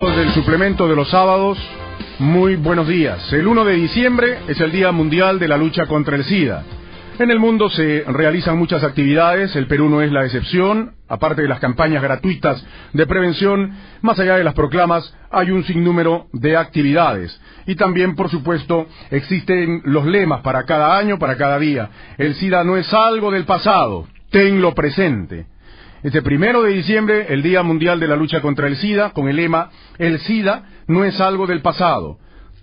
Del suplemento de los sábados, muy buenos días. El 1 de diciembre es el Día Mundial de la Lucha contra el SIDA. En el mundo se realizan muchas actividades, el Perú no es la excepción. Aparte de las campañas gratuitas de prevención, más allá de las proclamas, hay un sinnúmero de actividades. Y también, por supuesto, existen los lemas para cada año, para cada día. El SIDA no es algo del pasado, tenlo presente. Este 1 de diciembre, el Día Mundial de la Lucha contra el SIDA, con el lema, el SIDA no es algo del pasado,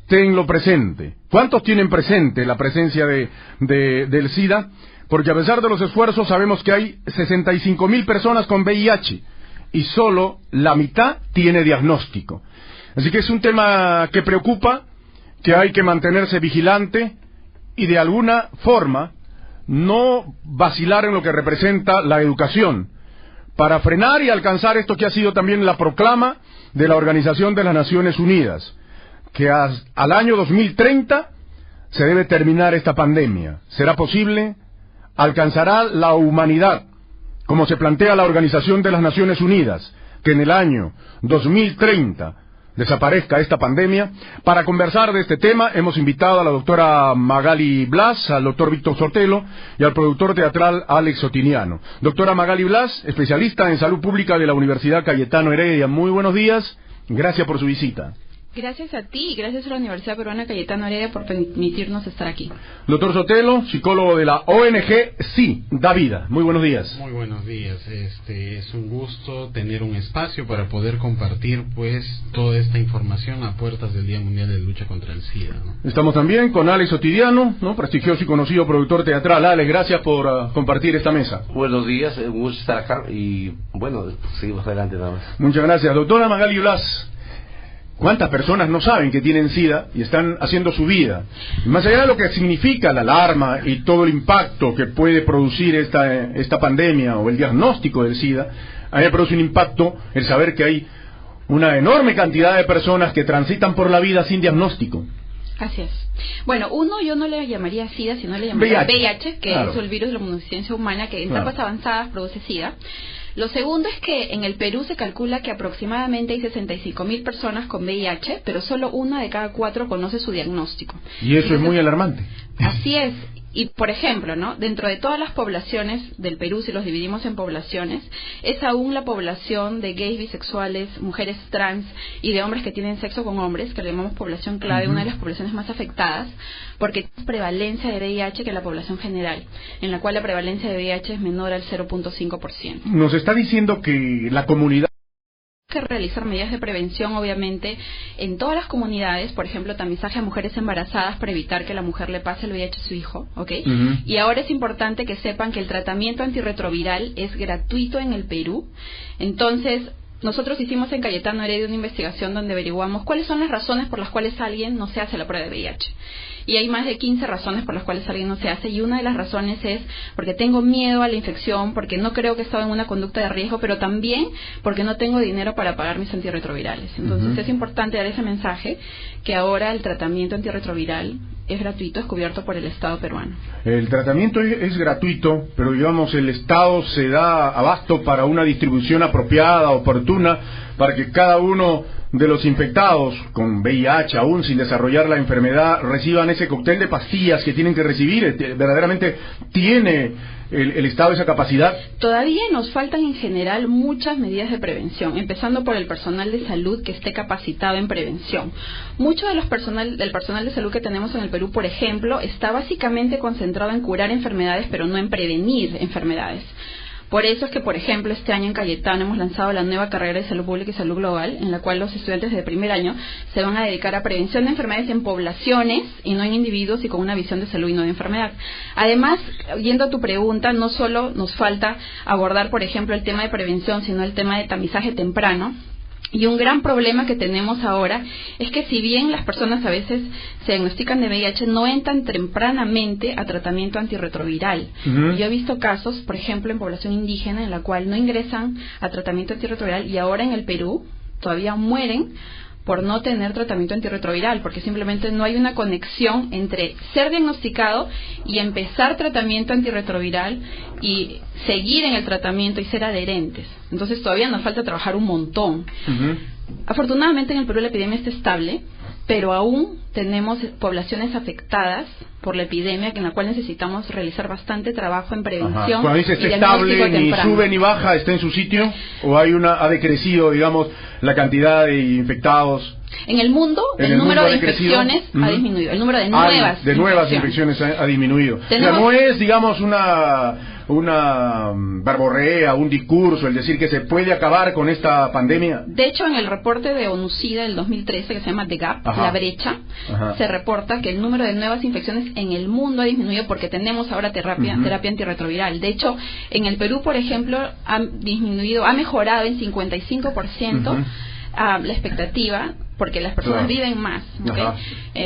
tenlo presente. ¿Cuántos tienen presente la presencia del SIDA? Porque a pesar de los esfuerzos sabemos que hay 65.000 personas con VIH y solo la mitad tiene diagnóstico. Así que es un tema que preocupa, que hay que mantenerse vigilante y de alguna forma no vacilar en lo que representa la educación, para frenar y alcanzar esto que ha sido también la proclama de la Organización de las Naciones Unidas, que al año 2030 se debe terminar esta pandemia. ¿Será posible? ¿Alcanzará la humanidad, como se plantea la Organización de las Naciones Unidas, que en el año 2030 desaparezca esta pandemia? Para conversar de este tema hemos invitado a la doctora Magali Blas, al doctor Víctor Sotelo y al productor teatral Alex Otiniano. Doctora Magali Blas, especialista en salud pública de la Universidad Cayetano Heredia. Muy buenos días, gracias por su visita. Gracias a ti y gracias a la Universidad Peruana Cayetano Heredia por permitirnos estar aquí. Doctor Sotelo, psicólogo de la ONG Sí Da Vida. Muy buenos días. Muy buenos días. Es un gusto tener un espacio para poder compartir pues toda esta información a puertas del Día Mundial de Lucha contra el SIDA, ¿no? Estamos también con Alex Otiniano, ¿no? Prestigioso y conocido productor teatral. Alex, gracias por compartir esta mesa. Buenos días, un gusto estar acá y bueno, seguimos adelante nada más. Muchas gracias. Doctora Magali Blas, ¿cuántas personas no saben que tienen SIDA y están haciendo su vida? Más allá de lo que significa la alarma y todo el impacto que puede producir esta pandemia o el diagnóstico del SIDA, a mí me produce un impacto el saber que hay una enorme cantidad de personas que transitan por la vida sin diagnóstico. Así es. Bueno, yo no le llamaría SIDA, sino le llamaría VIH, que claro, es el virus de la inmunodeficiencia humana, que en etapas avanzadas produce SIDA. Lo segundo es que en el Perú se calcula que aproximadamente hay 65.000 personas con VIH, pero solo 1 de cada 4 conoce su diagnóstico. Y eso es muy alarmante. Así es. Y, por ejemplo, ¿no? Dentro de todas las poblaciones del Perú, si los dividimos en poblaciones, es aún la población de gays, bisexuales, mujeres trans y de hombres que tienen sexo con hombres, que le llamamos población clave, una de las poblaciones más afectadas, porque tiene prevalencia de VIH que la población general, en la cual la prevalencia de VIH es menor al 0.5%. Nos está diciendo que la comunidad que realizar medidas de prevención, obviamente, en todas las comunidades, por ejemplo, tamizaje a mujeres embarazadas para evitar que la mujer le pase el VIH a su hijo, ¿ok? Y ahora es importante que sepan que el tratamiento antirretroviral es gratuito en el Perú. Entonces, nosotros hicimos en Cayetano Heredia una investigación donde averiguamos cuáles son las razones por las cuales alguien no se hace la prueba de VIH. Y hay más de 15 razones por las cuales alguien no se hace, y una de las razones es porque tengo miedo a la infección, porque no creo que estaba en una conducta de riesgo, pero también porque no tengo dinero para pagar mis antirretrovirales. Entonces es importante dar ese mensaje, que ahora el tratamiento antirretroviral es gratuito, es cubierto por el Estado peruano. El tratamiento es gratuito, pero digamos el Estado se da abasto para una distribución apropiada, oportuna, para que cada uno de los infectados con VIH, aún sin desarrollar la enfermedad, reciban ese cóctel de pastillas que tienen que recibir. ¿Verdaderamente tiene el Estado esa capacidad? Todavía nos faltan en general muchas medidas de prevención, empezando por el personal de salud que esté capacitado en prevención. Mucho del personal de salud que tenemos en el Perú, por ejemplo, está básicamente concentrado en curar enfermedades, pero no en prevenir enfermedades. Por eso es que, por ejemplo, este año en Cayetano hemos lanzado la nueva carrera de Salud Pública y Salud Global, en la cual los estudiantes de primer año se van a dedicar a prevención de enfermedades en poblaciones y no en individuos, y con una visión de salud y no de enfermedad. Además, yendo a tu pregunta, no solo nos falta abordar, por ejemplo, el tema de prevención, sino el tema de tamizaje temprano. Y un gran problema que tenemos ahora es que, si bien las personas a veces se diagnostican de VIH, no entran tempranamente a tratamiento antirretroviral. Yo he visto casos, por ejemplo, en población indígena, en la cual no ingresan a tratamiento antirretroviral, y ahora en el Perú todavía mueren por no tener tratamiento antirretroviral, porque simplemente no hay una conexión entre ser diagnosticado y empezar tratamiento antirretroviral y seguir en el tratamiento y ser adherentes. Entonces todavía nos falta trabajar un montón. Afortunadamente en el Perú la epidemia está estable, pero aún tenemos poblaciones afectadas por la epidemia, en la cual necesitamos realizar bastante trabajo en prevención. Cuando dice está estable, ni sube ni baja, ¿está en su sitio? ¿O ha decrecido, digamos, la cantidad de infectados? En el mundo, el número de infecciones ha disminuido. El número de nuevas infecciones ha disminuido. O sea, no es, digamos, una verborrea, un discurso, el decir que se puede acabar con esta pandemia. De hecho, en el reporte de ONUCIDA del 2013, que se llama The Gap, la brecha, se reporta que el número de nuevas infecciones en el mundo ha disminuido porque tenemos ahora terapia antirretroviral. De hecho, en el Perú, por ejemplo, ha mejorado en 55% la expectativa, porque las personas viven más,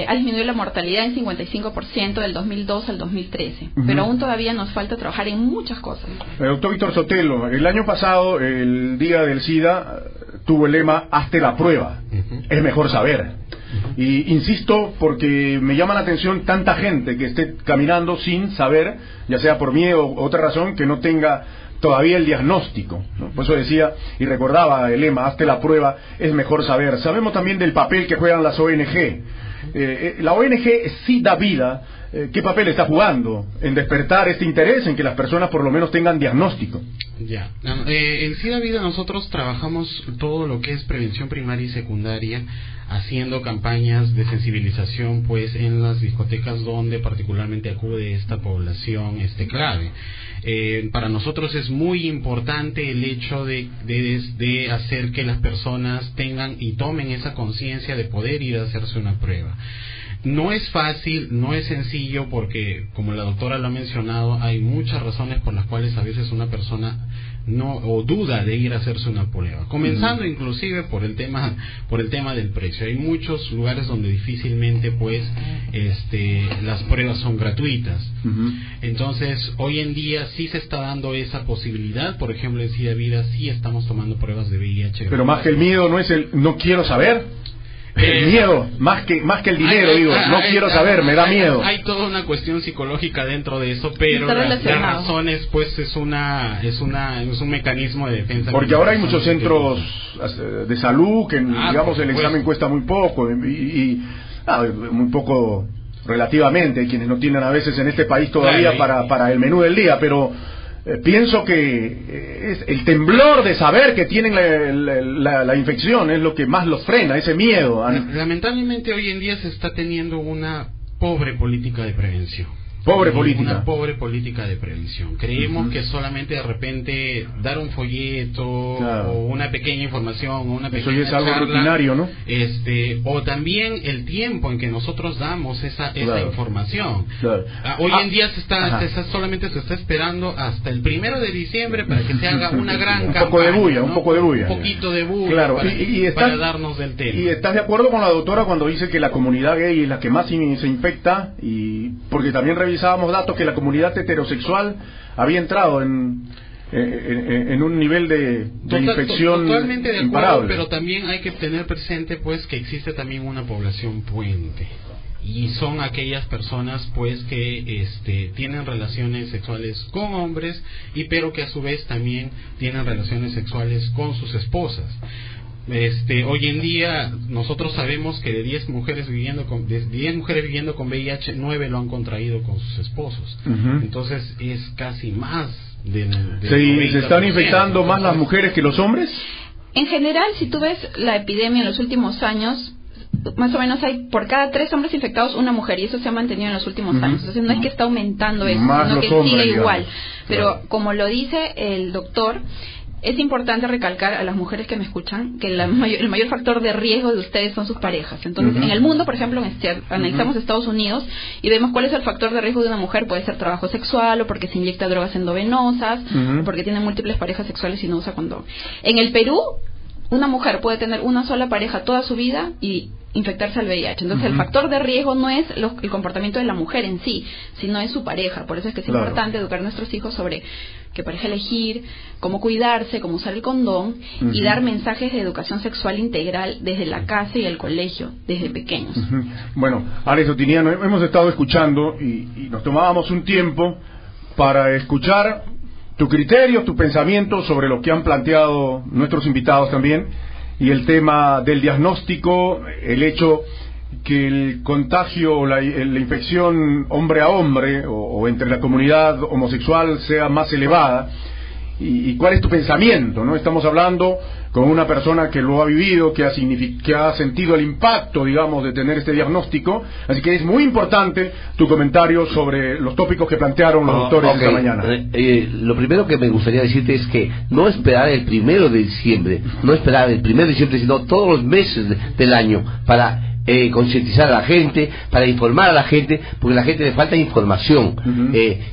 ha disminuido la mortalidad en 55% del 2002 al 2013, pero aún todavía nos falta trabajar en muchas cosas. Doctor Víctor Sotelo, el año pasado, el Día del SIDA tuvo el lema "Hazte la prueba, es mejor saber". Y insisto, porque me llama la atención tanta gente que esté caminando sin saber, ya sea por miedo o otra razón, que no tenga todavía el diagnóstico, ¿no? Por eso decía y recordaba el lema "Hazte la prueba, es mejor saber". Sabemos también del papel que juegan las ONG. La ONG sí da vida. ¿Qué papel está jugando en despertar este interés en que las personas por lo menos tengan diagnóstico? Ya, en SIDA Vida nosotros trabajamos todo lo que es prevención primaria y secundaria, haciendo campañas de sensibilización pues en las discotecas donde particularmente acude esta población clave. Para nosotros es muy importante el hecho de hacer que las personas tengan y tomen esa conciencia de poder ir a hacerse una prueba. No es fácil, no es sencillo, porque como la doctora lo ha mencionado, hay muchas razones por las cuales a veces una persona duda de ir a hacerse una prueba, comenzando inclusive por el tema del precio. Hay muchos lugares donde difícilmente pues las pruebas son gratuitas. Entonces hoy en día sí se está dando esa posibilidad. Por ejemplo, en SIDA Vida sí estamos tomando pruebas de VIH. Pero más que el miedo no es el no quiero saber. El miedo, más que el dinero, no quiero saber, me da miedo. Hay toda una cuestión psicológica dentro de eso, pero las razones, pues, es un mecanismo de defensa. Porque ahora hay muchos centros de salud que, digamos, el examen cuesta muy poco y muy poco relativamente. Hay quienes no tienen a veces en este país todavía para el menú del día, pero pienso que es el temblor de saber que tienen la infección es lo que más los frena, ese miedo. Lamentablemente hoy en día se está teniendo una pobre política de prevención. Una pobre política de prevención. Creemos que solamente de repente dar un folleto o una pequeña información o una pequeña es algo charla, rutinario, ¿no? O también el tiempo en que nosotros damos esa información. Hoy en día solamente se está esperando hasta el 1 de diciembre para que se haga una gran campaña. Un poco de bulla. Un poquito de bulla para darnos del tema. ¿Y estás de acuerdo con la doctora cuando dice que la comunidad gay es la que más se infecta? Y porque también revisábamos datos que la comunidad heterosexual había entrado en un nivel de infección totalmente de acuerdo, imparable. Pero también hay que tener presente pues que existe también una población puente, y son aquellas personas pues que tienen relaciones sexuales con hombres pero que a su vez también tienen relaciones sexuales con sus esposas. Hoy en día nosotros sabemos que de 10 mujeres viviendo con VIH, 9 lo han contraído con sus esposos. Entonces es casi más ¿Se están infectando más las mujeres que los hombres? En general, si tú ves la epidemia en los últimos años, más o menos hay por cada 3 hombres infectados una mujer, y eso se ha mantenido en los últimos años. Entonces no es que está aumentando eso, sino que sigue igual. Pero como lo dice el doctor, es importante recalcar a las mujeres que me escuchan que el mayor factor de riesgo de ustedes son sus parejas. Entonces, en el mundo, por ejemplo, analizamos Estados Unidos y vemos cuál es el factor de riesgo de una mujer. Puede ser trabajo sexual, o porque se inyecta drogas endovenosas, o porque tiene múltiples parejas sexuales y no usa condón. En el Perú, una mujer puede tener una sola pareja toda su vida y infectarse al VIH. Entonces el factor de riesgo no es el comportamiento de la mujer en sí, sino es su pareja. Por eso es que es importante educar a nuestros hijos sobre qué pareja elegir, cómo cuidarse, cómo usar el condón y dar mensajes de educación sexual integral desde la casa y el colegio, desde pequeños. Bueno, Alex Otiniano, hemos estado escuchando y nos tomábamos un tiempo para escuchar tu criterio, tu pensamiento sobre lo que han planteado nuestros invitados también, y el tema del diagnóstico, el hecho que el contagio o la infección hombre a hombre o entre la comunidad homosexual sea más elevada. ¿Y cuál es tu pensamiento? ¿No? Estamos hablando con una persona que lo ha vivido, que ha sentido el impacto, digamos, de tener este diagnóstico. Así que es muy importante tu comentario sobre los tópicos que plantearon los doctores esta mañana. Lo primero que me gustaría decirte es que no esperar el 1 de diciembre, no esperar el 1 de diciembre, sino todos los meses del año para concientizar a la gente, para informar a la gente, porque a la gente le falta información.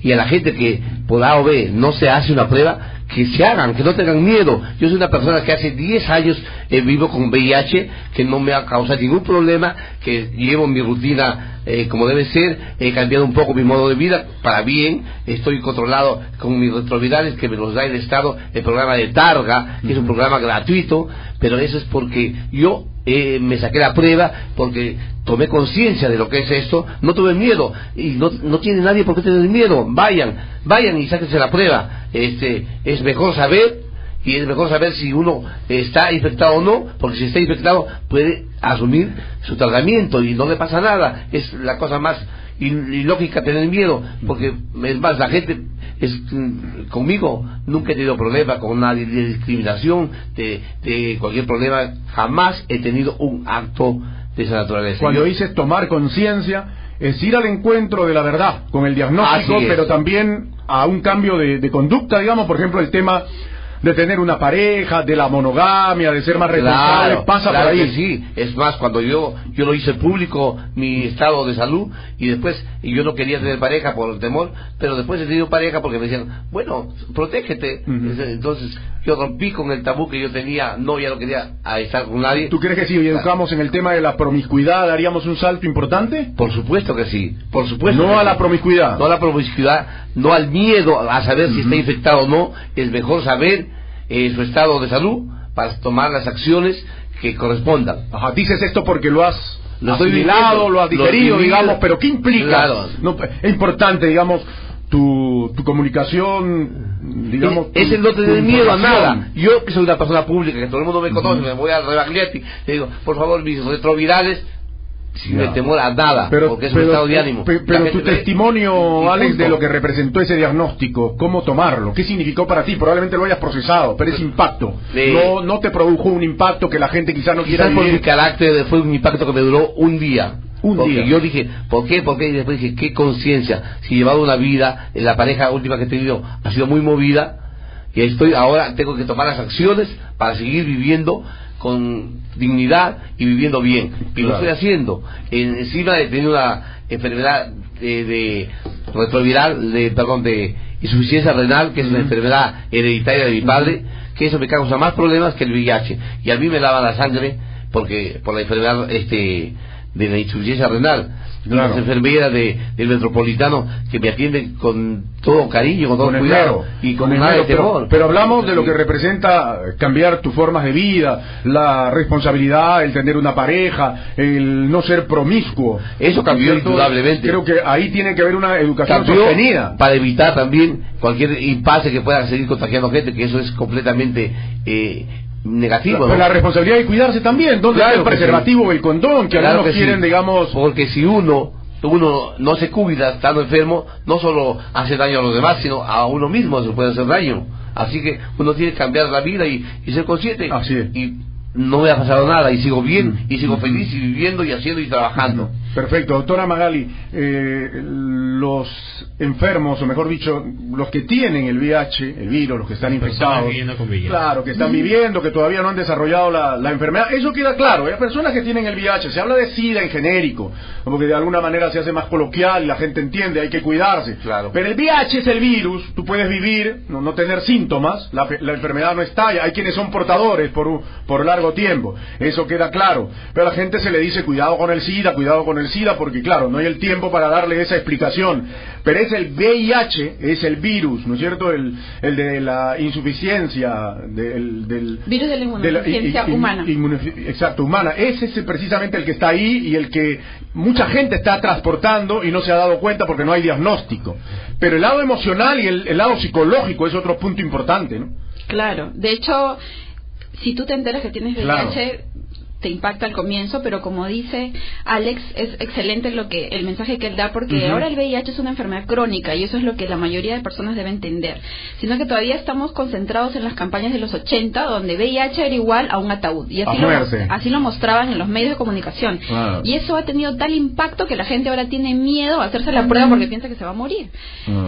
Y a la gente que por A o B no se hace una prueba, que se hagan, que no tengan miedo. Yo soy una persona que hace 10 años vivo con VIH, que no me ha causado ningún problema, que llevo mi rutina como debe ser, he cambiado un poco mi modo de vida para bien, estoy controlado con mis retrovirales que me los da el Estado, el programa de Targa, que es un programa gratuito, pero eso es porque yo me saqué la prueba, porque tomé conciencia de lo que es esto, no tuve miedo, y no tiene nadie por qué tener miedo. Vayan y sáquense la prueba. Es mejor saber, y es mejor saber si uno está infectado o no, porque si está infectado puede asumir su tratamiento y no le pasa nada. Es la cosa más ilógica tener miedo, porque es más, la gente conmigo nunca he tenido problema con nadie de discriminación, de cualquier problema, jamás he tenido un acto de esa naturaleza. Cuando dices tomar conciencia, es ir al encuentro de la verdad con el diagnóstico, pero también a un cambio de conducta, digamos, por ejemplo, el tema de tener una pareja, de la monogamia, de ser más responsable, pasa por ahí. Que sí, es más, cuando yo lo hice público, mi estado de salud, y después yo no quería tener pareja por el temor, pero después he tenido pareja porque me decían, bueno, protégete. Entonces yo rompí con el tabú que yo tenía, ya no quería estar con nadie. ¿Tú crees que si educamos en el tema de la promiscuidad daríamos un salto importante? Por supuesto que sí, por supuesto. No a la promiscuidad. No a la promiscuidad, no al miedo a saber si está infectado o no. Es mejor saber su estado de salud para tomar las acciones que correspondan. Ajá, dices esto porque lo has asimilado, lo has digerido, digamos, pero ¿qué implica? Claro. No, es importante, digamos, tu comunicación, digamos. Es el no tener miedo a nada. Yo, que soy una persona pública, que todo el mundo me conoce, me voy a Rebagliati, le digo, por favor, mis retrovirales, sin el temor a nada, porque es un estado de ánimo. Pero tu testimonio, Alex, de lo que representó ese diagnóstico, ¿cómo tomarlo? ¿Qué significó para ti? Probablemente lo hayas procesado, pero ese impacto, no te produjo un impacto que la gente quizás no quiera vivir. Por mi carácter fue un impacto que me duró un día. Porque yo dije, ¿por qué? Y después dije, ¿qué conciencia? Si he llevado una vida, la pareja última que he tenido ha sido muy movida, y ahora tengo que tomar las acciones para seguir viviendo con dignidad y viviendo bien, y lo estoy haciendo encima de tener una enfermedad de retroviral, de insuficiencia renal, que es una enfermedad hereditaria de mi padre, que eso me causa más problemas que el VIH, y a mí me lavan la sangre por la enfermedad de la insuficiencia renal. Las enfermeras del Metropolitano que me atienden con todo cariño, con todo cuidado y con nada de temor. Pero hablamos de lo que representa cambiar tus formas de vida, la responsabilidad, el tener una pareja, el no ser promiscuo. Eso cambió indudablemente. Creo que ahí tiene que haber una educación sostenida para evitar también cualquier impasse que pueda seguir contagiando gente, que eso es completamente negativo. La responsabilidad de cuidarse también. ¿Dónde está el preservativo o el condón? Que algunos quieren, digamos. Porque si uno no se cuida estando enfermo, no solo hace daño a los demás, sino a uno mismo se puede hacer daño. Así que uno tiene que cambiar la vida y ser consciente. Así es. Y no me ha pasado nada, y sigo bien, y sigo feliz, y viviendo, y haciendo, y trabajando. Perfecto. Doctora Magali, los enfermos, o mejor dicho, los que tienen el VIH, el virus, los que están infectados, claro, que están viviendo, que todavía no han desarrollado la enfermedad, eso queda claro. Hay personas que tienen el VIH, se habla de SIDA en genérico, porque de alguna manera se hace más coloquial y la gente entiende, hay que cuidarse. Claro. Pero el VIH es el virus, tú puedes vivir, no tener síntomas, la enfermedad no estalla, hay quienes son portadores por largo tiempo, eso queda claro. Pero a la gente se le dice, cuidado con el SIDA, cuidado con el SIDA porque, claro, no hay el tiempo para darle esa explicación, pero es el VIH, es el virus, ¿no es cierto? El de la insuficiencia, del virus de la inmunodeficiencia humana. Exacto, humana. Ese es precisamente el que está ahí y el que mucha gente está transportando y no se ha dado cuenta porque no hay diagnóstico. Pero el lado emocional y el lado psicológico es otro punto importante, ¿no? Claro, de hecho, si tú te enteras que tienes VIH, te impacta al comienzo, pero como dice Alex, es excelente el mensaje que él da, porque ahora el VIH es una enfermedad crónica y eso es lo que la mayoría de personas deben entender, sino que todavía estamos concentrados en las campañas de los 80, donde VIH era igual a un ataúd, y así lo mostraban en los medios de comunicación, y eso ha tenido tal impacto que la gente ahora tiene miedo a hacerse la prueba porque piensa que se va a morir.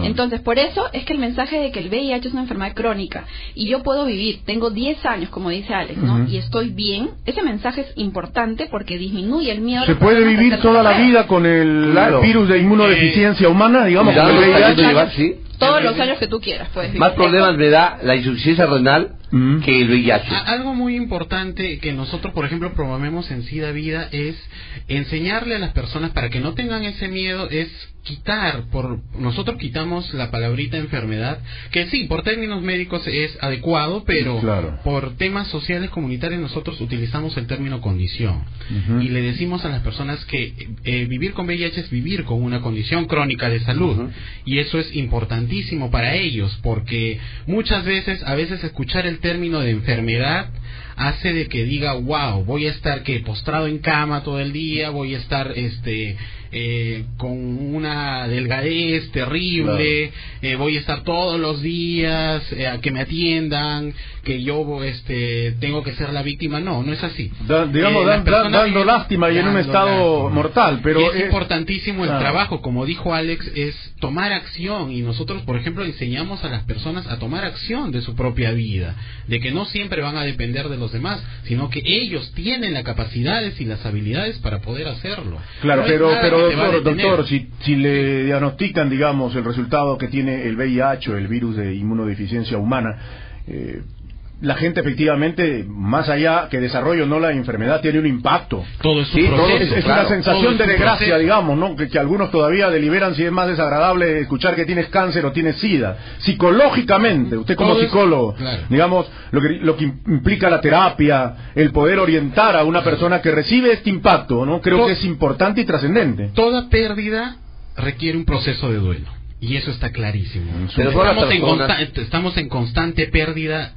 Entonces, por eso es que el mensaje de que el VIH es una enfermedad crónica y yo puedo vivir, tengo 10 años, como dice Alex, ¿no? Y estoy bien, ese mensaje es importante porque disminuye el miedo. ¿Se puede vivir toda la vida con el virus de inmunodeficiencia humana, digamos? Todos los años que tú quieras puedes vivir. Más problemas me da la insuficiencia renal que el VIH. Algo muy importante que nosotros, por ejemplo, promovemos en SIDA Vida es enseñarle a las personas para que no tengan ese miedo, es nosotros quitamos la palabrita enfermedad, que sí, por términos médicos es adecuado, pero por temas sociales comunitarios nosotros utilizamos el término condición. Y le decimos a las personas que vivir con VIH es vivir con una condición crónica de salud. Y eso es importantísimo para ellos, porque muchas veces, a veces escuchar el término de enfermedad hace de que diga, wow, voy a estar postrado en cama todo el día, voy a estar con una delgadez terrible, voy a estar todos los días a que me atiendan, que yo tengo que ser la víctima. No es así. Dando lástima y en un estado mortal. Pero y es importantísimo el trabajo, como dijo Alex, es tomar acción, y nosotros, por ejemplo, enseñamos a las personas a tomar acción de su propia vida, de que no siempre van a depender de los demás, sino que ellos tienen las capacidades y las habilidades para poder hacerlo. Claro, pero doctor, si le diagnostican, digamos, el resultado que tiene el VIH o el virus de inmunodeficiencia humana, la gente efectivamente, más allá que desarrollo no la enfermedad, tiene un impacto. Todo es un proceso. Es una sensación de desgracia, digamos, ¿no? Que algunos todavía deliberan si es más desagradable escuchar que tienes cáncer o tienes SIDA. Psicológicamente, usted como psicólogo, digamos, lo que implica la terapia, el poder orientar a una persona que recibe este impacto, ¿no? Creo que es importante y trascendente. Toda pérdida requiere un proceso de duelo. Y eso está clarísimo. Pero estamos en constante pérdida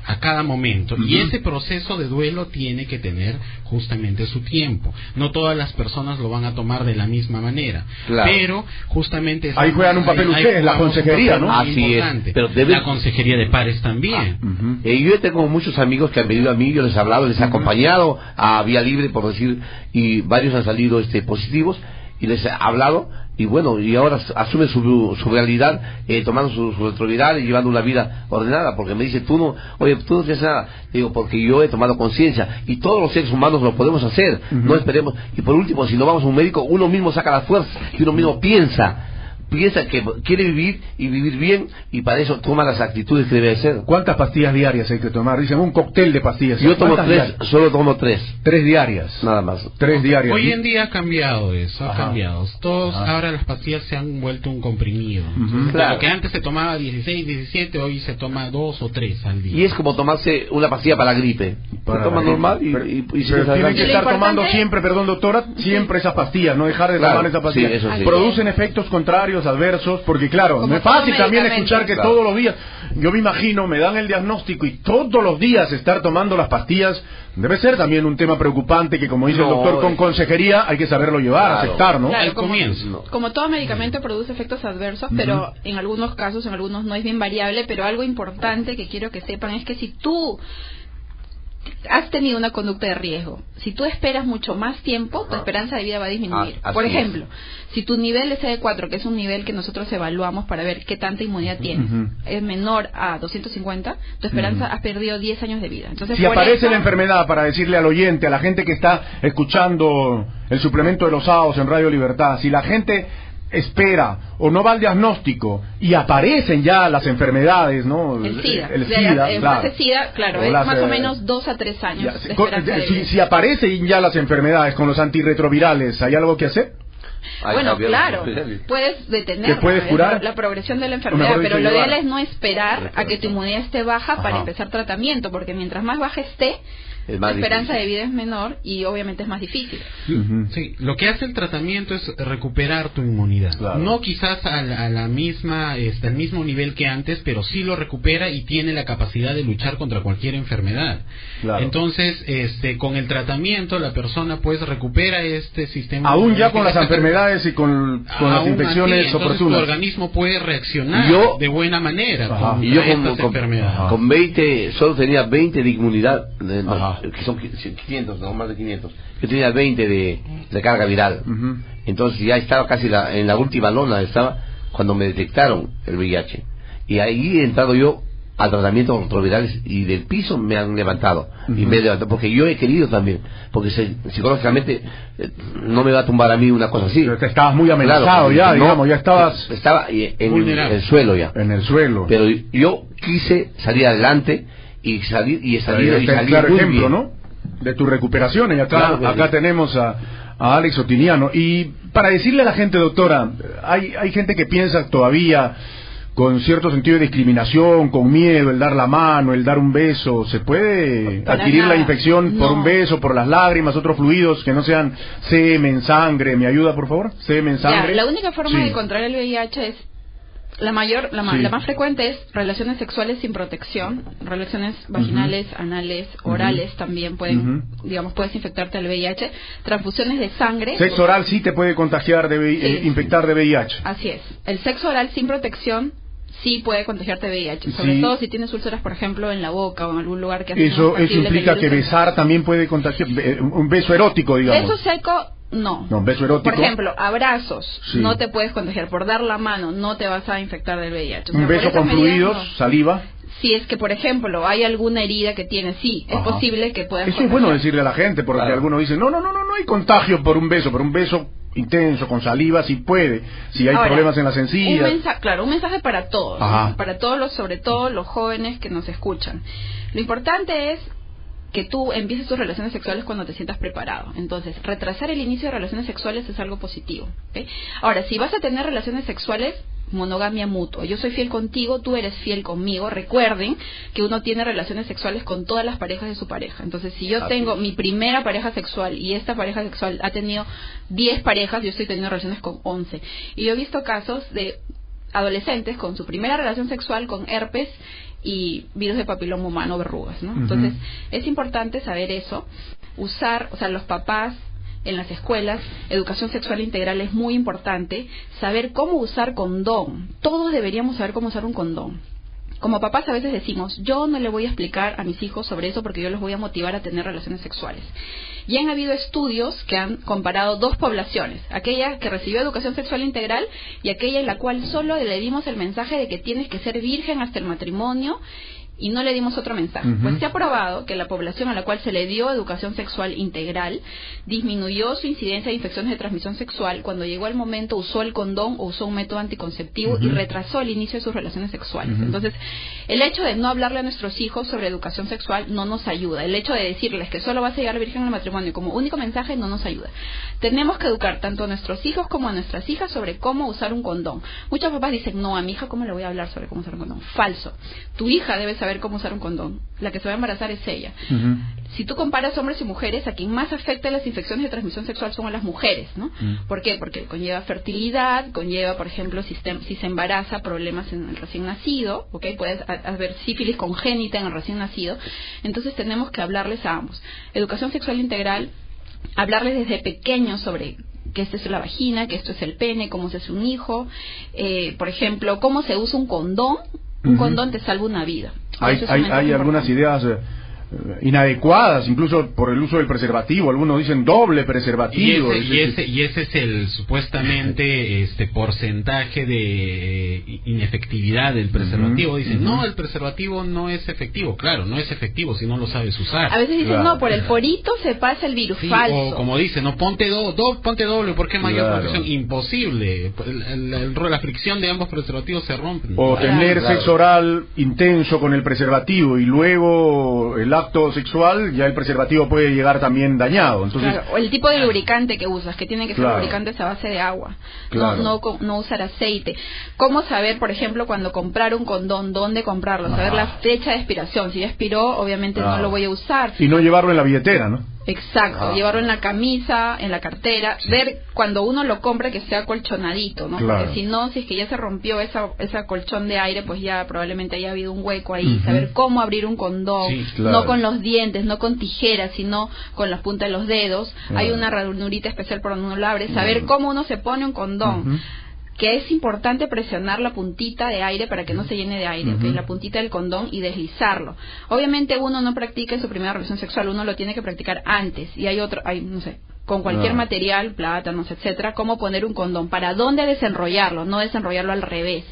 a cada momento. Y ese proceso de duelo tiene que tener justamente su tiempo. No todas las personas lo van a tomar de la misma manera. Pero justamente... Ahí juegan un papel ustedes, la consejería, ¿no? Así es. Pero la consejería de pares también. Yo tengo muchos amigos que han venido a mí, yo les he hablado, les he acompañado a Vía Libre, por decir, y varios han salido positivos, y les he hablado, y bueno, y ahora asume su realidad, tomando su retroviral y llevando una vida ordenada, porque me dice, tú no tienes nada. Digo, porque yo he tomado conciencia, y todos los seres humanos lo podemos hacer, no esperemos. Y por último, si no vamos a un médico, uno mismo saca las fuerzas, y uno mismo piensa que quiere vivir y vivir bien, y para eso toma las actitudes que debe hacer. ¿Cuántas pastillas diarias hay que tomar? Dicen un cóctel de pastillas. Yo tomo solo tomo 3. 3 diarias. Nada más. 3 diarias. Hoy en día ha cambiado eso, ahora las pastillas se han vuelto un comprimido. Lo que antes se tomaba 16, 17, hoy se toma 2 o 3 al día. Y es como tomarse una pastilla para la gripe. Se toma normal y se tienen que estar tomando siempre, doctora, siempre esas pastillas, no dejar de tomar esas pastillas. Sí, producen efectos contrarios, adversos, porque claro, no es fácil también escuchar que todos los días, yo me imagino, me dan el diagnóstico y todos los días estar tomando las pastillas, debe ser también un tema preocupante que, como dice el doctor, con consejería hay que saberlo llevar, aceptar, ¿no? Claro, como todo medicamento produce efectos adversos, pero en algunos casos, en algunos no es bien variable, pero algo importante que quiero que sepan es que si tú has tenido una conducta de riesgo, si tú esperas mucho más tiempo, tu esperanza de vida va a disminuir. Por ejemplo, si tu nivel de CD4, que es un nivel que nosotros evaluamos para ver qué tanta inmunidad tienes, es menor a 250, tu esperanza has perdido 10 años de vida. Entonces, si aparece la enfermedad, para decirle al oyente, a la gente que está escuchando el suplemento de los sábados en Radio Libertad, si la gente espera o no va al diagnóstico y aparecen ya las enfermedades, ¿no? El SIDA. El SIDA, claro. SIDA, claro, es más o menos 2 a 3 años ya, de esperanza de vida. Si aparecen ya las enfermedades con los antirretrovirales, ¿hay algo que hacer? Bueno, claro, puedes detener la progresión de la enfermedad, pero lo ideal es no esperar a que tu inmunidad esté baja para empezar tratamiento, porque mientras más baja esté, la esperanza de vida es menor y obviamente es más difícil. Sí, lo que hace el tratamiento es recuperar tu inmunidad. Claro. No quizás a la misma, al mismo nivel que antes, pero sí lo recupera y tiene la capacidad de luchar contra cualquier enfermedad. Claro. Entonces, con el tratamiento la persona pues recupera este sistema. Aún ya con las enfermedades y con las infecciones oportunas. Tu organismo puede reaccionar de buena manera y yo estas enfermedades. Con 20, solo tenía 20 de inmunidad. Que son 500, no más de 500. Yo tenía 20 de carga viral. Entonces ya estaba casi en la última lona, estaba cuando me detectaron el VIH. Y ahí he entrado yo al tratamiento con retrovirales y del piso me han levantado. Y me he levantado, porque yo he querido también. Porque psicológicamente no me va a tumbar a mí una cosa así. Pero estabas muy amenazado, claro, digamos, ya estabas... Estaba en el suelo ya. En el suelo. Pero yo quise salir adelante y salir claro muy ejemplo, bien, ¿no? De tu recuperación. Y acá tenemos a Alex Otiniano. Y para decirle a la gente, doctora, hay gente que piensa todavía con cierto sentido de discriminación, con miedo, el dar la mano, el dar un beso. ¿Se puede adquirir la infección por un beso, por las lágrimas, otros fluidos que no sean semen, sangre? ¿Me ayuda, por favor? Semen, sangre. La única forma de contraer el VIH es la más frecuente es relaciones sexuales sin protección, relaciones vaginales, anales, orales también pueden, puedes infectarte al VIH, transfusiones de sangre. Sexo oral sí te puede contagiar infectar de VIH. Así es. El sexo oral sin protección sí puede contagiarte de VIH, sobre todo si tienes úlceras, por ejemplo, en la boca o en algún lugar que hace eso implica que besar también puede contagiar, un beso erótico, digamos. Beso seco no, un beso erótico. Por ejemplo, abrazos, no te puedes contagiar. Por dar la mano, no te vas a infectar del VIH. Un beso con fluidos, saliva. Si es que, por ejemplo, hay alguna herida que tienes, es posible que puedas contagiar. Es bueno decirle a la gente, porque algunos dicen, no hay contagio por un beso intenso, con saliva, sí puede. Si hay problemas en las encías. Un mensaje para todos, para todos sobre todo los jóvenes que nos escuchan. Lo importante es que tú empieces tus relaciones sexuales cuando te sientas preparado. Entonces, retrasar el inicio de relaciones sexuales es algo positivo, ¿okay? Ahora, si vas a tener relaciones sexuales, monogamia mutua. Yo soy fiel contigo, tú eres fiel conmigo. Recuerden que uno tiene relaciones sexuales con todas las parejas de su pareja. Entonces, si yo tengo mi primera pareja sexual y esta pareja sexual ha tenido 10 parejas, yo estoy teniendo relaciones con 11. Y yo he visto casos de adolescentes con su primera relación sexual con herpes y virus de papiloma humano, verrugas, ¿no? Entonces, es importante saber eso, los papás en las escuelas, educación sexual integral es muy importante, saber cómo usar condón. Todos deberíamos saber cómo usar un condón. Como papás a veces decimos, yo no le voy a explicar a mis hijos sobre eso porque yo los voy a motivar a tener relaciones sexuales. Y han habido estudios que han comparado dos poblaciones, aquella que recibió educación sexual integral y aquella en la cual solo le dimos el mensaje de que tienes que ser virgen hasta el matrimonio y no le dimos otro mensaje. Pues se ha probado que la población a la cual se le dio educación sexual integral disminuyó su incidencia de infecciones de transmisión sexual cuando llegó el momento, usó el condón o usó un método anticonceptivo y retrasó el inicio de sus relaciones sexuales. Entonces, el hecho de no hablarle a nuestros hijos sobre educación sexual no nos ayuda. El hecho de decirles que solo vas a llegar virgen al matrimonio como único mensaje no nos ayuda. Tenemos que educar tanto a nuestros hijos como a nuestras hijas sobre cómo usar un condón. Muchos papás dicen, no, a mi hija, ¿cómo le voy a hablar sobre cómo usar un condón? Falso. Tu hija debe saber cómo usar un condón. La que se va a embarazar es ella. Si tú comparas hombres y mujeres, a quien más afecta las infecciones de transmisión sexual son a las mujeres, ¿no? ¿Por qué? Porque conlleva fertilidad, conlleva, por ejemplo, si se embaraza, problemas en el recién nacido, ¿ok? Puedes haber sífilis congénita en el recién nacido. Entonces tenemos que hablarles a ambos. Educación sexual integral, hablarles desde pequeños sobre que esta es la vagina, que esto es el pene, cómo se hace un hijo, por ejemplo, cómo se usa un condón. Un condón te salva una vida. Hay algunas ideas inadecuadas, incluso por el uso del preservativo. Algunos dicen doble preservativo. Y ese es el supuestamente porcentaje de inefectividad del preservativo. Dicen, no, el preservativo no es efectivo. Claro, no es efectivo si no lo sabes usar. A veces dicen, no, por el porito se pasa el virus. Sí, falso. o como dicen, no, ponte doble, ¿por qué mayor protección? Imposible. La fricción de ambos preservativos se rompen. O tener sexo oral intenso con el preservativo y luego el acto sexual, ya el preservativo puede llegar también dañado. Entonces, o el tipo de lubricante que usas, que tiene que ser lubricantes a base de agua, no usar aceite. ¿Cómo saber, por ejemplo, cuando comprar un condón, dónde comprarlo? Saber la fecha de expiración. Si ya expiró, obviamente no lo voy a usar. Y no llevarlo en la billetera, ¿no? Exacto, llevarlo en la camisa, en la cartera, ver cuando uno lo compra que sea colchonadito, ¿no? Porque si no, si es que ya se rompió esa colchón de aire, pues ya probablemente haya habido un hueco ahí. Saber cómo abrir un condón, no con los dientes, no con tijeras, sino con las puntas de los dedos. Hay una ranurita especial por donde uno lo abre. Saber cómo uno se pone un condón. Que es importante presionar la puntita de aire para que no se llene de aire, la puntita del condón, y deslizarlo. Obviamente uno no practica en su primera relación sexual, uno lo tiene que practicar antes, y hay no sé, con cualquier material, plátanos, etcétera, cómo poner un condón, para dónde desenrollarlo, no desenrollarlo al revés,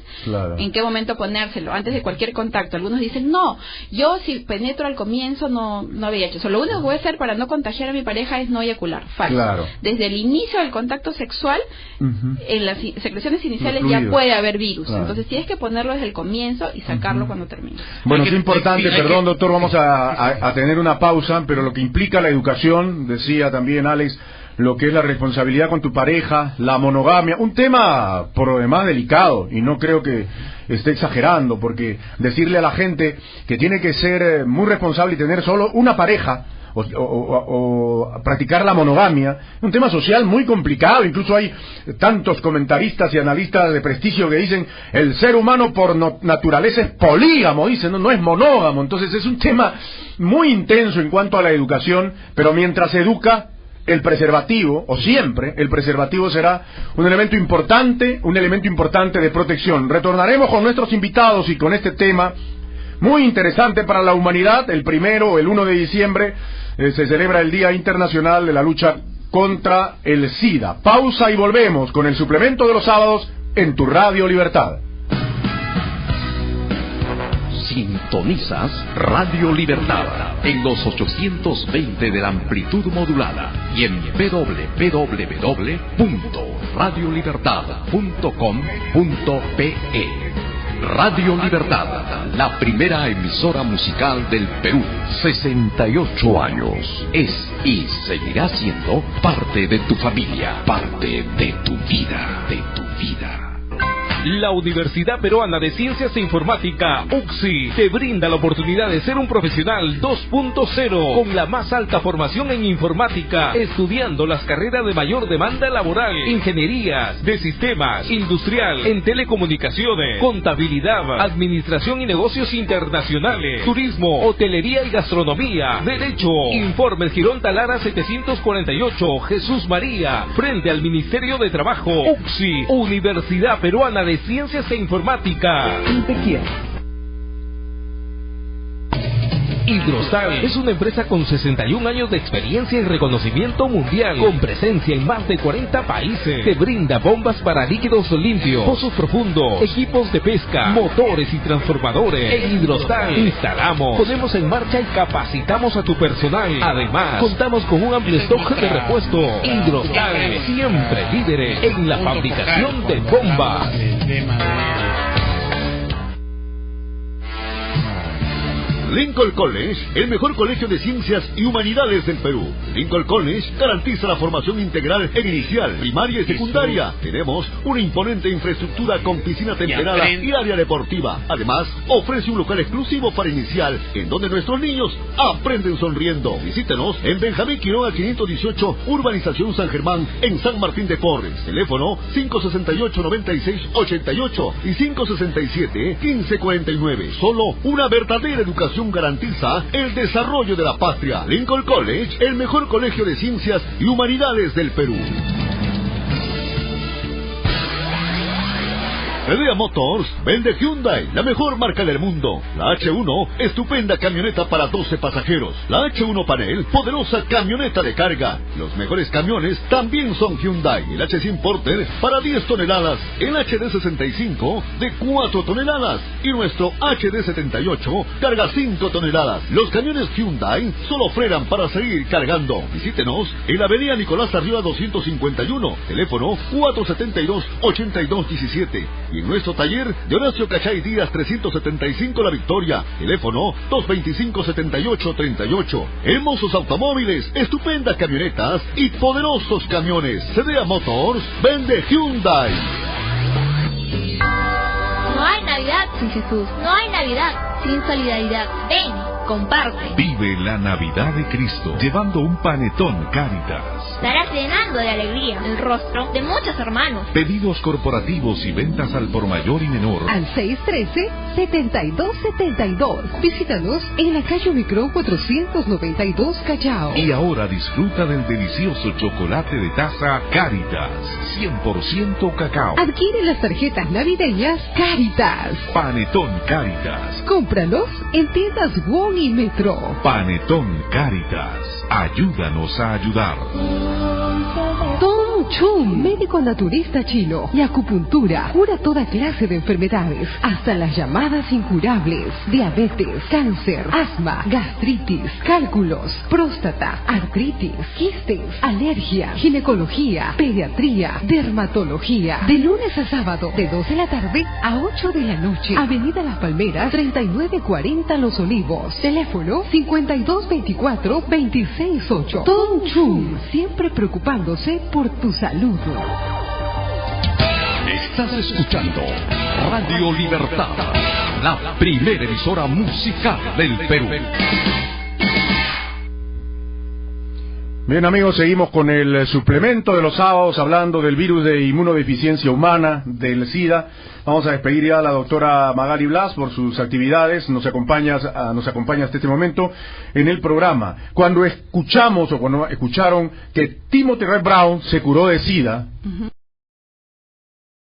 en qué momento ponérselo, antes de cualquier contacto. Algunos dicen, no, yo si penetro al comienzo no había hecho eso, lo único que voy a hacer para no contagiar a mi pareja es no eyacular. Falso. Desde el inicio del contacto sexual, en las secreciones iniciales ya puede haber virus, entonces tienes que ponerlo desde el comienzo y sacarlo cuando termine. Bueno, es importante, perdón doctor, vamos a tener una pausa, pero lo que implica la educación, decía también Alex, lo que es la responsabilidad con tu pareja, la monogamia, un tema por lo demás delicado, y no creo que esté exagerando, porque decirle a la gente que tiene que ser muy responsable y tener solo una pareja, o practicar la monogamia, es un tema social muy complicado. Incluso hay tantos comentaristas y analistas de prestigio que dicen el ser humano por naturaleza es polígamo, dicen, no es monógamo. Entonces es un tema muy intenso en cuanto a la educación, pero mientras se educa, el preservativo, o siempre, el preservativo será un elemento importante de protección. Retornaremos con nuestros invitados y con este tema muy interesante para la humanidad. El 1 de diciembre, se celebra el Día Internacional de la Lucha contra el SIDA. Pausa y volvemos con el suplemento de los sábados en tu Radio Libertad. Sintonizas Radio Libertad en los 820 de la amplitud modulada y en www.radiolibertad.com.pe. Radio Libertad, la primera emisora musical del Perú. 68 años. Es y seguirá siendo parte de tu familia, parte de tu vida, La Universidad Peruana de Ciencias e Informática, UCSI, te brinda la oportunidad de ser un profesional 2.0 con la más alta formación en informática, estudiando las carreras de mayor demanda laboral, ingenierías de sistemas, industrial, en telecomunicaciones, contabilidad, administración y negocios internacionales, turismo, hotelería y gastronomía, derecho. Informes Girón Talara 748, Jesús María, frente al Ministerio de Trabajo. UCSI, Universidad Peruana de Ciencias e Informática. Hidrostal es una empresa con 61 años de experiencia y reconocimiento mundial, con presencia en más de 40 países. Te brinda bombas para líquidos limpios, pozos profundos, equipos de pesca, motores y transformadores. En Hidrostal instalamos, ponemos en marcha y capacitamos a tu personal. Además, contamos con un amplio stock de repuesto. Hidrostal, siempre líderes en la fabricación de bombas. Lincoln College, el mejor colegio de ciencias y humanidades del Perú. Lincoln College garantiza la formación integral en inicial, primaria y secundaria. Tenemos una imponente infraestructura con piscina temperada y área deportiva. Además, ofrece un local exclusivo para inicial, en donde nuestros niños aprenden sonriendo. Visítenos en Benjamín Quiroga 518, Urbanización San Germán, en San Martín de Porres. Teléfono 568-9688 y 567-1549. Solo una verdadera educación garantiza el desarrollo de la patria. Lincoln College, el mejor colegio de ciencias y humanidades del Perú. Cedea Motors vende Hyundai, la mejor marca del mundo. La H1, estupenda camioneta para 12 pasajeros. La H1 Panel, poderosa camioneta de carga. Los mejores camiones también son Hyundai. El H100 Porter para 10 toneladas. El HD65 de 4 toneladas. Y nuestro HD78 carga 5 toneladas. Los camiones Hyundai solo frenan para seguir cargando. Visítenos en la avenida Nicolás Arriba 251. Teléfono 472-8217. Y en nuestro taller de Horacio Cachay Díaz 375 La Victoria. Teléfono 225-7838. Hermosos automóviles, estupendas camionetas y poderosos camiones. Cedea Motors vende Hyundai. No hay Navidad sin Jesús. No hay Navidad sin solidaridad. Ven, comparte. Vive la Navidad de Cristo llevando un panetón Cáritas. Estarás llenando de alegría el rostro de muchos hermanos. Pedidos corporativos y ventas al por mayor y menor. Al 613-7272. Visítanos en la calle Omicron 492 Callao. Y ahora disfruta del delicioso chocolate de taza Cáritas. 100% cacao. Adquiere las tarjetas navideñas Cáritas. Panetón Cáritas. Cómpralos en tiendas Wong y Metro. Panetón Cáritas. Ayúdanos a ayudar. Tom Chum, médico naturista chino y acupuntura, cura toda clase de enfermedades, hasta las llamadas incurables: diabetes, cáncer, asma, gastritis, cálculos, próstata, artritis, quistes, alergia, ginecología, pediatría, dermatología. De lunes a sábado, de 2 de la tarde a 8 de la noche. Avenida Las Palmeras, 3940 Los Olivos. Teléfono 5224-268. Tom Chum, siempre preocupándose por tu salud. Estás escuchando Radio Libertad, la primera emisora musical del Perú. Bien, amigos, seguimos con el suplemento de los sábados hablando del virus de inmunodeficiencia humana, del SIDA. Vamos a despedir ya a la doctora Magali Blas por sus actividades. Nos acompaña hasta este momento en el programa. Cuando escucharon que Timothy Red Brown se curó de SIDA,